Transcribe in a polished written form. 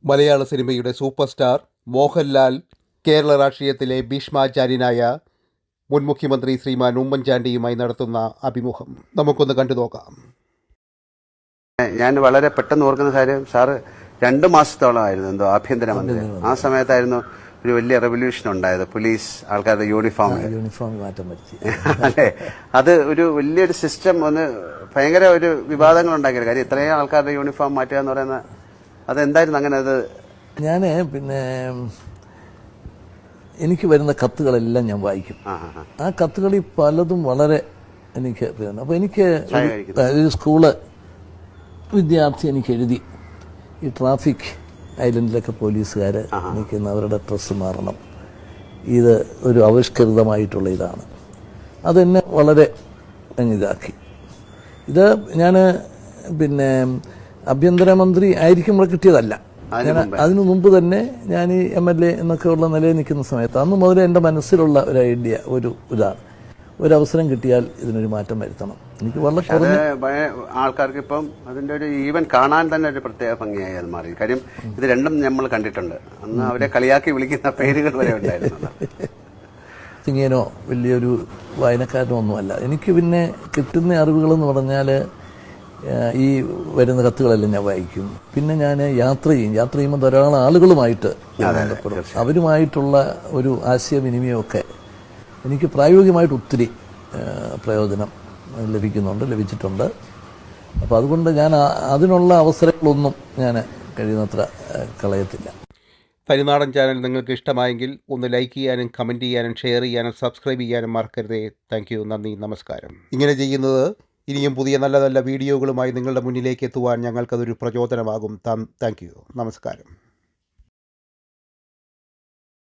മലയാള സിനിമയുടെ super star Mohanlal Kerala രാഷ്ട്രീയത്തിലെ ഭീഷ്മാചാര്യനായ മുൻ മുഖ്യമന്ത്രി ശ്രീമാൻ ഉമ്മൻചാണ്ടിയുമായി നടത്തുന്ന അഭിമുഖം നമുക്കൊന്ന് കണ്ടു നോക്കാം. ഞാൻ വളരെ പെട്ടെന്ന് ഓർക്കുന്ന കാര്യം, സാറ് 2 മാസത്തോളമായിരുന്നു എന്തോ ആഭ്യന്തരമന്ത്രി. ആ സമയത്തായിരുന്നു ഒരു വലിയ റെവല്യൂഷൻ ഉണ്ടായത്. പോലീസ് ആൾക്കാരുടെ യൂണിഫോം മാറ്റം വരുത്തി. അല്ലെ, അത് ഒരു വലിയൊരു സിസ്റ്റം, ഒന്ന് ഭയങ്കര ഒരു വിവാദങ്ങൾ ഉണ്ടാക്കിയത്. കാര്യം ഇത്രയും ആൾക്കാരുടെ യൂണിഫോം മാറ്റുക എന്ന് പറയുന്ന അതെന്തായിരുന്നു അങ്ങനെ? അത് ഞാൻ എനിക്ക് വരുന്ന കത്തുകളെല്ലാം ഞാൻ വായിക്കും. ആ കത്തുകളിൽ പലതും വളരെ എനിക്ക് അപ്പോൾ എനിക്ക് ഒരു സ്കൂള് വിദ്യാർത്ഥി എനിക്ക് എഴുതി, ഈ ട്രാഫിക് ഐലൻഡിലൊക്കെ പോലീസുകാർ നിൽക്കുന്ന അവരുടെ ഡ്രസ്സ് മാറണം, ഇത് ഒരു ആവിഷ്കൃതമായിട്ടുള്ള ഇതാണ്. അതെന്നെ വളരെ ഇതാക്കി. ഇത് ഞാൻ ആഭ്യന്തരമന്ത്രി ആയിരിക്കുമ്പോൾ കിട്ടിയതല്ല. അതിനു മുമ്പ് തന്നെ ഞാൻ ഈ MLA എന്നൊക്കെ ഉള്ള നിലയിൽ നിൽക്കുന്ന സമയത്ത് അന്ന് മുതലേ എൻ്റെ മനസ്സിലുള്ള ഒരു ഐഡിയ, ഇതാണ്, ഒരവസരം കിട്ടിയാൽ ഇതിനൊരു മാറ്റം വരുത്തണം. എനിക്ക് വളരെ കുറഞ്ഞ ആൾക്കാർക്ക് ഇപ്പം അതിന്റെ ഒരു ഈവൻ കാണാൻ തന്നെ ഒരു പ്രത്യേക ഭംഗിയായി അത് മാറി. കാര്യം ഇത് രണ്ടും നമ്മൾ കണ്ടിട്ടുണ്ട്. അന്ന് അവരെ കളിയാക്കി വിളിക്കുന്ന പേരുകൾ വരെ ഉണ്ടായിരുന്നു. ഇങ്ങനോ വലിയൊരു വായനക്കാരനോ ഒന്നുമല്ല. എനിക്ക് പിന്നെ കിട്ടുന്ന അറിവുകളെന്ന് പറഞ്ഞാൽ ഈ വരുന്ന കത്തുകളെല്ലാം ഞാൻ വായിക്കും. പിന്നെ ഞാൻ യാത്ര ചെയ്യുമ്പോൾ ധാരാളം ആളുകളുമായിട്ട് ബന്ധപ്പെടും. അവരുമായിട്ടുള്ള ഒരു ആശയവിനിമയമൊക്കെ എനിക്ക് പ്രായോഗികമായിട്ട് ഒത്തിരി പ്രയോജനം ലഭിച്ചിട്ടുണ്ട്. അപ്പോൾ അതുകൊണ്ട് ഞാൻ അതിനുള്ള അവസരങ്ങളൊന്നും ഞാൻ കഴിയുന്നത്ര കളയത്തില്ല. തനിനാടൻ ചാനൽ നിങ്ങൾക്ക് ഇഷ്ടമായെങ്കിൽ ഒന്ന് ലൈക്ക് ചെയ്യാനും കമൻറ്റ് ചെയ്യാനും ഷെയർ ചെയ്യാനും സബ്സ്ക്രൈബ് ചെയ്യാനും മറക്കരുതേ. താങ്ക് യു, നന്ദി, നമസ്കാരം. ഇങ്ങനെ ചെയ്യുന്നത് ഇനിയും പുതിയ നല്ല നല്ല വീഡിയോകളുമായി നിങ്ങളുടെ മുന്നിലേക്ക് എത്തുവാൻ ഞങ്ങൾക്കതൊരു പ്രചോദനമാകും. താങ്ക് യു, നമസ്കാരം.